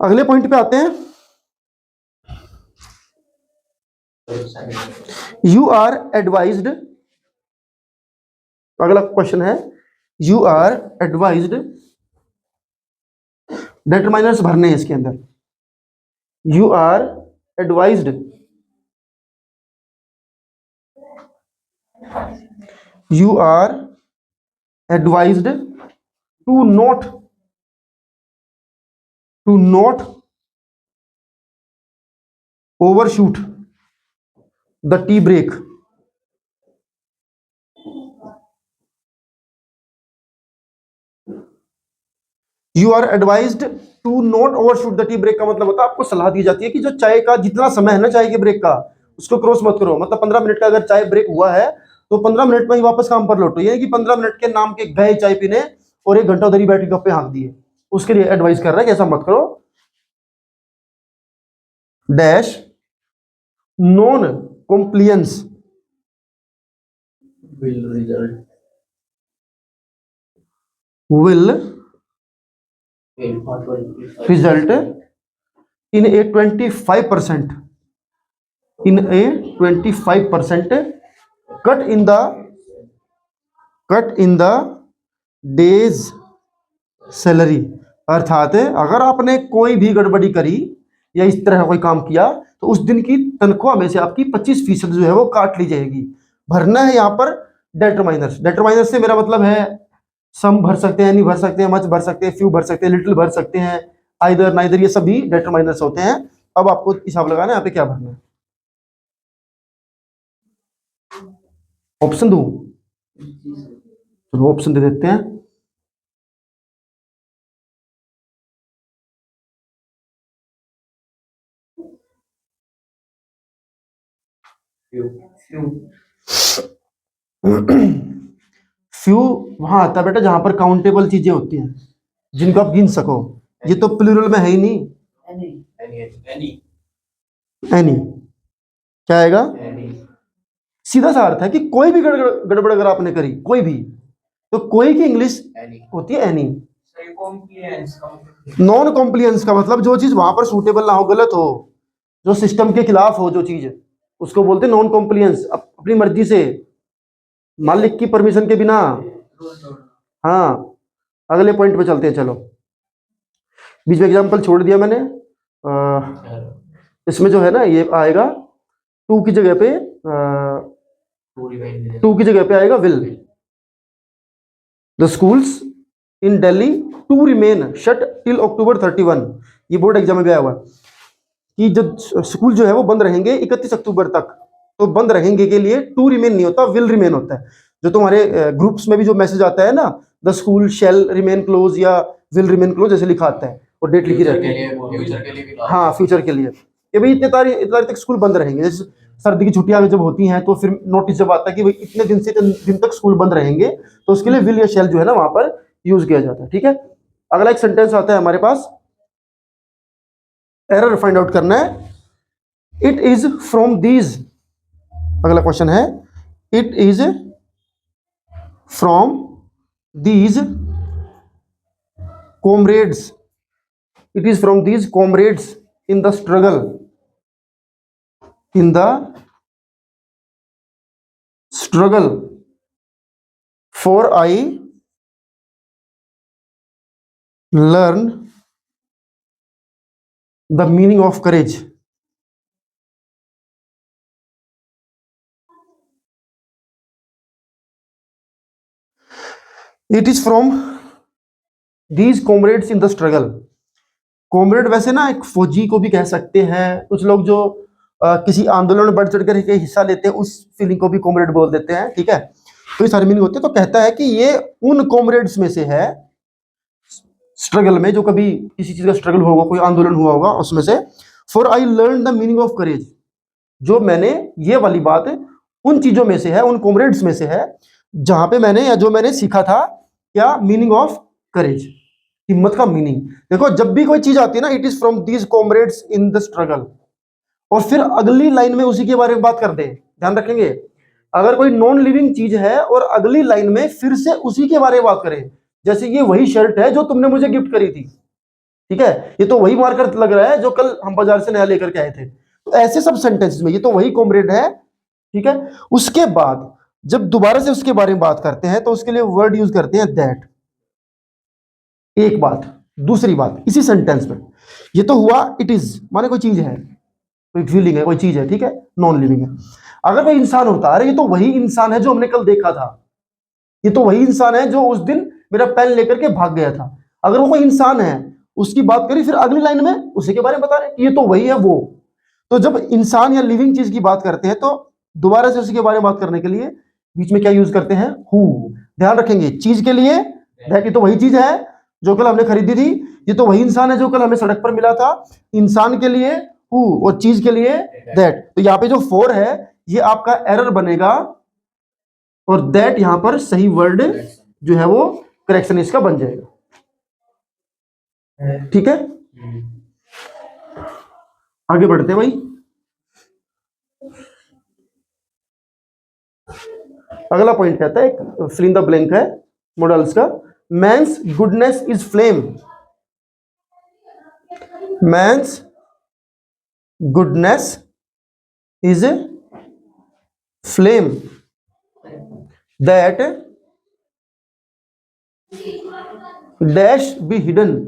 अगले पॉइंट पे आते हैं। यू आर एडवाइज्ड, अगला क्वेश्चन है, यू आर एडवाइज्ड, डिटरमाइनर्स भरने हैं इसके अंदर। You are advised, you are advised to not overshoot the tea break. You are advised to not overshoot the tea break का मतलब होता है आपको सलाह दी जाती है कि जो चाय का जितना समय है ना चाय के ब्रेक का, उसको क्रॉस मत करो। मतलब 15 मिनट का अगर चाय ब्रेक हुआ है तो 15 मिनट में ही वापस काम पर लौटो। ये कि 15 मिनट के नाम के गए चाय पीने और 1 घंटा उधर ही बैठ के गप्पे हाँक दिए, उसके लिए एडवाइस कर रहा है कि ऐसा मत करो। Dash non compliance will result in a 25% cut in the days salary. अर्थात अगर आपने कोई भी गड़बड़ी करी या इस तरह कोई काम किया तो उस दिन की तनख्वाह में से आपकी 25% जो है वो काट ली जाएगी। भरना है यहाँ पर डिटरमाइनर्स। डिटरमाइनर्स से मेरा मतलब है सम भर सकते हैं, नहीं भर सकते हैं, मच भर सकते हैं, फ्यू भर सकते हैं, लिटिल भर सकते हैं, आइदर नाइदर, ये सभी डिटरमाइनर्स होते हैं। अब आपको हिसाब लगाना है यहाँ पे क्या भरना है। ऑप्शन दूं? चलो ऑप्शन दे देते हैं। फ्यू वहां आता है बेटा जहां पर काउंटेबल चीजें होती हैं जिनको आप गिन सको। ये तो प्लूरल में है ही नहीं। एनी क्या आएगा? सीधा सा अर्थ है कि कोई भी गड़बड़ अगर आपने करी कोई भी, तो कोई की इंग्लिश होती है एनी। नॉन कॉम्प्लियंस का मतलब जो चीज वहां पर सूटेबल ना हो, गलत हो, जो सिस्टम के खिलाफ हो, जो चीज उसको बोलते हैं नॉन कॉम्प्लियंस। अपनी मर्जी से, मालिक की परमिशन के बिना। हाँ, अगले पॉइंट पे चलते हैं। चलो, बीच में एग्जांपल छोड़ दिया मैंने। इसमें जो है ना ये आएगा टू की जगह पे आएगा will. The schools in Delhi to remain shut till October 31। ये बोर्ड एग्जाम में भी आया हुआ कि जब स्कूल जो है वो बंद रहेंगे 31 अक्टूबर तक। तो बंद रहेंगे के लिए टू रिमेन नहीं होता, विल रिमेन होता है। जो तुम्हारे ग्रुप्स में भी जो मैसेज आता है ना, the school shall remain close या विल रिमेन क्लोज जैसे लिखा आता है और डेट लिखी रहती है। हाँ, फ्यूचर के लिए कि भाई इतने तारीख तक स्कूल बंद रहेंगे। जैसे सर्दी की छुट्टियां जब होती हैं तो फिर नोटिस जब आता है कि भाई इतने दिन से इतने दिन तक स्कूल बंद रहेंगे, तो उसके लिए विल या शैल जो है ना वहां पर यूज किया जाता है। ठीक है, अगला एक सेंटेंस आता है हमारे पास, एरर फाइंड आउट करना है। इट इज फ्रॉम दीज, अगला क्वेश्चन है, it is from these comrades, it is from these comrades in the struggle, in the struggle for I learn the meaning of courage. It is from these comrades in the struggle. Comrade वैसे ना एक फौजी को भी कह सकते हैं। कुछ लोग जो किसी आंदोलन में बढ़ चढ़ कर हिस्सा लेते हैं उस फीलिंग को भी कॉमरेड बोल देते हैं। ठीक है, तो ये सारी मीनिंग होते हैं। तो कहता है कि ये उन कॉमरेड्स में से है, स्ट्रगल में, जो कभी किसी चीज का स्ट्रगल हुआ होगा, कोई आंदोलन हुआ होगा उसमें से। For I learn the meaning of courage, जो मैंने, ये वाली बात उन चीजों में से है, उन कॉमरेड्स में से है जहां पे मैंने या जो मैंने सीखा था क्या, मीनिंग ऑफ करेज, हिम्मत का मीनिंग। देखो जब भी कोई चीज आती है ना, it is from these comrades in the struggle, और फिर अगली लाइन में उसी के बारे में बात कर दे, ध्यान रखेंगे। अगर कोई नॉन लिविंग चीज है और अगली लाइन में फिर से उसी के बारे में बात करें, जैसे ये वही शर्ट है जो तुमने मुझे गिफ्ट करी थी, ठीक है, ये तो वही मार्कर लग रहा है जो कल हम बाजार से नया लेकर के आए थे। तो ऐसे सब सेंटेंसेस में ये तो वही कॉमरेड है, ठीक है। उसके बाद जब दोबारा से उसके बारे में बात करते हैं तो उसके लिए वर्ड यूज करते हैं दैट। एक बात, दूसरी बात इसी सेंटेंस में, ये तो हुआ इट इज, माने कोई चीज है, कोई फीलिंग है, कोई चीज है, ठीक है, नॉन लिविंग है। अगर कोई इंसान होता, अरे ये तो वही इंसान है जो हमने कल देखा था, ये तो वही इंसान है जो उस दिन मेरा पेन लेकर के भाग गया था। अगर वो कोई इंसान है, उसकी बात करी, फिर अगली लाइन में उसी के बारे में बता रहे कि ये तो वही है वो। तो जब इंसान या लिविंग चीज की बात करते हैं तो दोबारा से उसी के बारे में बात करने के लिए बीच में क्या यूज करते हैं, हु। ध्यान रखेंगे, चीज के लिए दैट, ये तो वही चीज है जो कल हमने खरीदी थी, ये तो वही इंसान है जो कल हमें सड़क पर मिला था। इंसान के लिए हु और चीज के लिए दैट। तो यहाँ पे जो फोर है ये आपका एरर बनेगा और दैट यहां पर सही वर्ड जो है वो करेक्शन इसका बन जाएगा, ठीक है। आगे बढ़ते हैं भाई। अगला पॉइंट कहता है, फिल इन द ब्लैंक है मॉडल्स का, man's goodness is flame. Man's goodness is flame that dash be hidden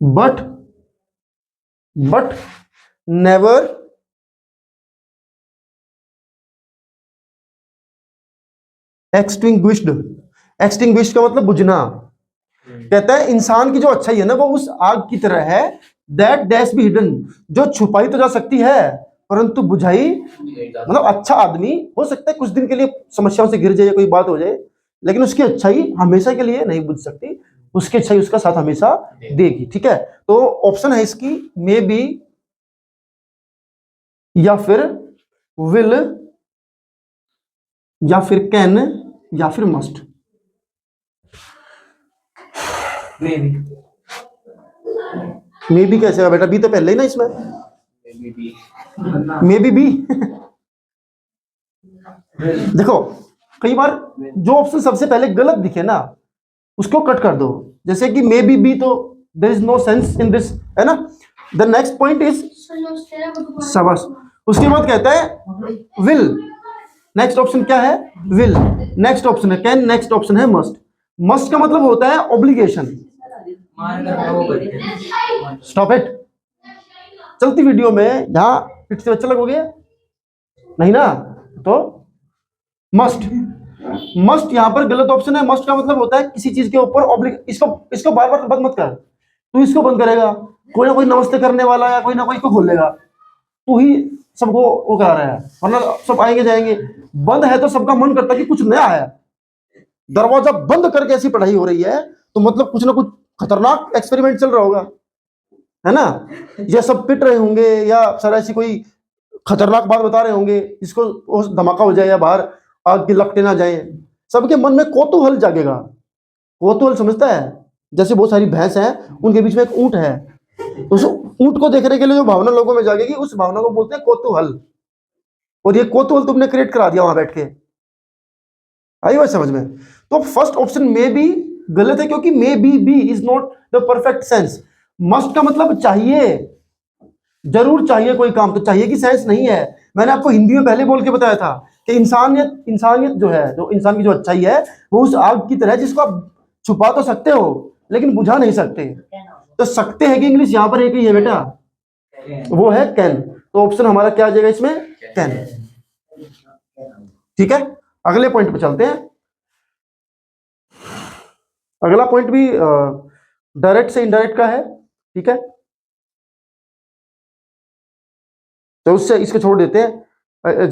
but never extinguished। extinguished का मतलब बुझना। कहता है इंसान की जो अच्छाई है ना वो उस आग की तरह है, that dash be hidden, जो छुपाई तो जा सकती है परंतु बुझाई, मतलब अच्छा आदमी हो सकता है कुछ दिन के लिए समस्याओं से गिर जाए, कोई बात हो जाए, लेकिन उसकी अच्छाई हमेशा के लिए नहीं बुझ सकती, उसकी अच्छाई उसका साथ हमेशा देगी, ठीक है। तो ऑप्शन है इसकी मे बी या फिर विल या फिर कैन या फिर मस्ट। मे बी कैसे होगा बेटा, बी तो पहले ही ना इसमें, मे बी बी। देखो कई बार जो ऑप्शन सबसे पहले गलत दिखे ना उसको कट कर दो, जैसे कि मे बी बी, तो there is no sense in this, है ना। द नेक्स्ट पॉइंट इज शाबाश। उसके बाद कहता है विल, नेक्स्ट ऑप्शन क्या है, विल। नेक्स्ट ऑप्शन है कैन, नेक्स्ट ऑप्शन है मस्ट। मस्ट का मतलब होता है ऑब्लिगेशन। स्टॉप इट, चलती वीडियो में यहां पिट से बच्चा लगोगे नहीं ना, तो मस्ट। मस्ट यहां पर गलत ऑप्शन है। मस्ट का मतलब होता है किसी चीज के ऊपर ऑब्लिग, इसको बार बार बंद मत कर, तू इसको बंद करेगा, कोई ना कोई नमस्ते करने वाला या कोई ना कोई इसको खोल लेगा, तू ही सबको वो करा रहा है, वरना सब आएंगे जाएंगे। बंद है तो सबका मन करता है कि कुछ नया है। दरवाजा बंद करके ऐसी पढ़ाई हो रही है तो मतलब कुछ ना कुछ खतरनाक एक्सपेरिमेंट चल रहा होगा, है ना। या सब पिट रहे होंगे या सर ऐसी कोई खतरनाक बात बता रहे होंगे जिसको धमाका हो जाए या बाहर आग की लपटें ना जाए, सबके मन में कौतूहल जागेगा। कौतूहल समझता है, जैसे बहुत सारी भैंस हैं उनके बीच में एक ऊंट है, उस ऊंट को देखने के लिए जो भावना लोगों में जागेगी उस भावना को बोलते हैं कौतूहल, और ये कौतूहल तुमने क्रिएट करा दिया वहां बैठ के। आई बात समझ में। तो फर्स्ट ऑप्शन मे बी गलत है क्योंकि may be is not the perfect sense. Must का मतलब चाहिए, जरूर चाहिए, कोई काम तो चाहिए की सेंस नहीं है। मैंने आपको हिंदी में पहले बोल के बताया था कि इंसानियत जो है, जो इंसान की जो अच्छाई है वो उस आग की तरह है जिसको आप छुपा तो सकते हो लेकिन बुझा नहीं सकते। तो सकते हैं कि इंग्लिश यहां पर एक ही है बेटा, वो है कैन। तो ऑप्शन हमारा क्या आ जाएगा इसमें, कैन, ठीक है। अगले पॉइंट पे चलते हैं। अगला पॉइंट भी डायरेक्ट से इनडायरेक्ट का है, ठीक है। तो उससे इसको छोड़ देते हैं,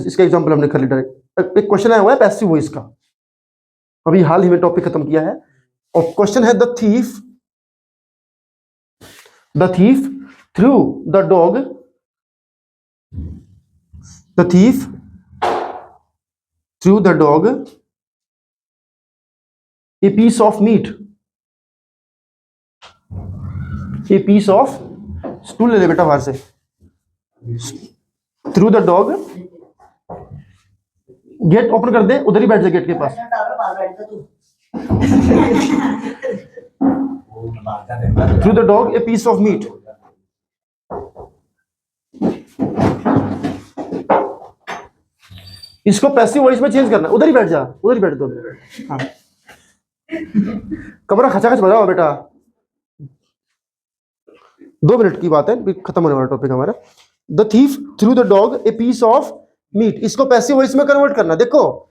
इसका एग्जांपल हमने कर लिया डायरेक्ट। एक क्वेश्चन आया हुआ है पैसिव वॉइस का, अभी हाल ही में टॉपिक खत्म किया है, और क्वेश्चन है the thief threw the dog, the thief threw the dog a piece of meat, a piece of, stool ले ले बेटा बाहर से, throw the dog, gate open कर दे, उधर ही बैठ जा गेट के पास, throw the dog a piece of meat. इसको पैसिव वॉइस में चेंज करना। उधर ही बैठ जा, उधर ही बैठ दो। हाँ, कमरा खचाखच बजाओ बेटा। 2 मिनट की बात है, खत्म होने वाला टॉपिक हमारा। The thief threw the dog a piece of meat, इसको पैसिव वॉइस में कन्वर्ट करना। देखो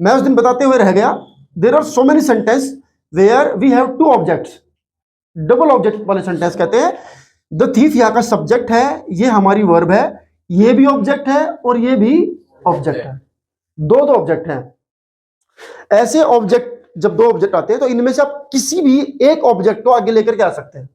मैं उस दिन बताते हुए रह गया, there are so many sentence where we have 2 objects. Double object वाले सेंटेंस कहते हैं। द थीफ यहाँ का सब्जेक्ट है, ये हमारी वर्ब है, ये भी ऑब्जेक्ट है और ये भी ऑब्जेक्ट है। 2 ऑब्जेक्ट हैं। ऐसे ऑब्जेक्ट जब 2 ऑब्जेक्ट आते हैं तो इनमें से आप किसी भी एक ऑब्जेक्ट को आगे लेकर के आ सकते हैं।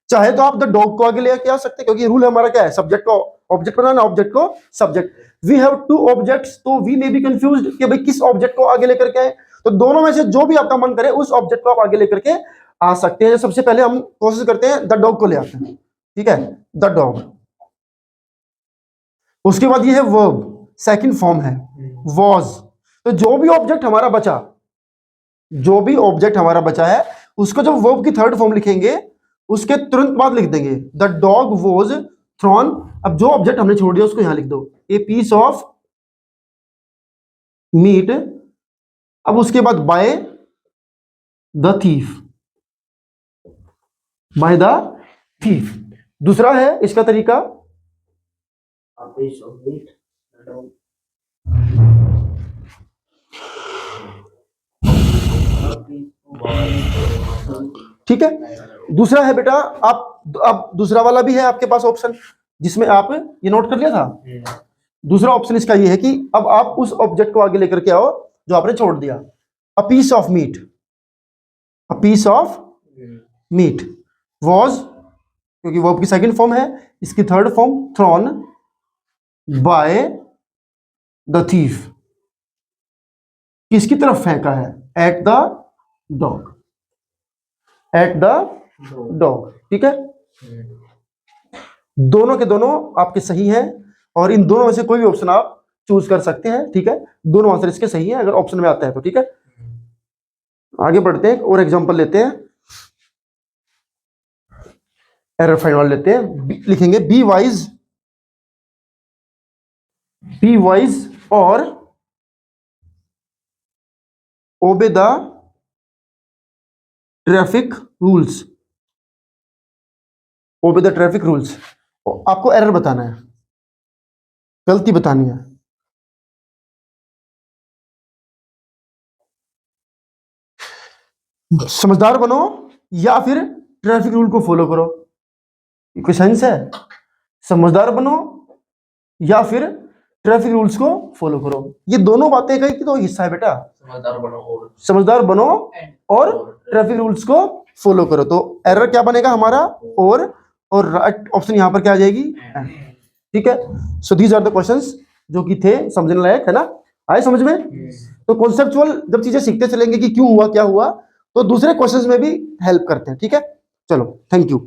चाहे तो आप द डॉग को आगे लेकर आ सकते हैं, क्योंकि रूल हमारा क्या है, सब्जेक्ट को ऑब्जेक्ट बनाना, ऑब्जेक्ट को सब्जेक्ट। वी हैव 2 ऑब्जेक्ट्स, तो वी मे बी कंफ्यूज्ड कि भाई किस ऑब्जेक्ट को आगे लेकर के आए। तो दोनों में से जो भी आपका मन करे उस ऑब्जेक्ट को आप आगे लेकर के आ सकते हैं। सबसे पहले हम कोशिश करते हैं द डॉग को ले आते हैं, ठीक है, द डॉग। उसके बाद ये है वर्ब, सेकंड फॉर्म है वॉज। तो जो भी ऑब्जेक्ट हमारा बचा, जो भी ऑब्जेक्ट हमारा बचा है, उसको जब वर्ब की थर्ड फॉर्म लिखेंगे उसके तुरंत बाद लिख देंगे द डॉग वॉज थ्रोन। अब जो ऑब्जेक्ट हमने छोड़ दिया उसको यहां लिख दो, ए पीस ऑफ मीट। अब उसके बाद bye the thief, bye the thief. दूसरा है इसका तरीका, ठीक है। दूसरा है बेटा, आप दूसरा वाला भी है आपके पास ऑप्शन, जिसमें आप ये नोट कर लिया था। दूसरा ऑप्शन इसका ये है कि अब आप उस ऑब्जेक्ट को आगे लेकर के आओ जो आपने छोड़ दिया। A piece of meat, a piece of meat was, क्योंकि वर्ब की सेकंड फॉर्म है, इसकी third form thrown by the thief. किसकी तरफ फेंका है, at the dog, at the dog, ठीक है। दोनों के दोनों आपके सही हैं और इन दोनों में से कोई भी ऑप्शन आप चूज कर सकते हैं, ठीक है। दोनों आंसर इसके सही हैं अगर ऑप्शन में आता है तो, ठीक है। आगे बढ़ते हैं और एग्जांपल लेते हैं, एरर फाइंड वाला लेते हैं। लिखेंगे बी वाइज और obey the traffic rules, obey the traffic rules. आपको एरर बताना है, गलती बतानी है। समझदार बनो या फिर ट्रैफिक रूल को फॉलो करो, कोई सेंस है। समझदार बनो या फिर ट्रैफिक रूल्स को फॉलो करो, ये दोनों बातें कहीं की तो हिस्सा है बेटा। समझदार बनो और ट्रैफिक रूल्स को फॉलो करो। तो एरर क्या बनेगा हमारा, और राइट ऑप्शन यहां पर क्या आ जाएगी, ठीक है। So these are the questions जो कि थे समझने लायक, है ना, आए समझ में। तो कॉन्सेप्चुअल जब चीजें सीखते चलेंगे कि क्यों हुआ क्या हुआ, तो दूसरे क्वेश्चंस में भी हेल्प करते हैं, ठीक है। चलो थैंक यू।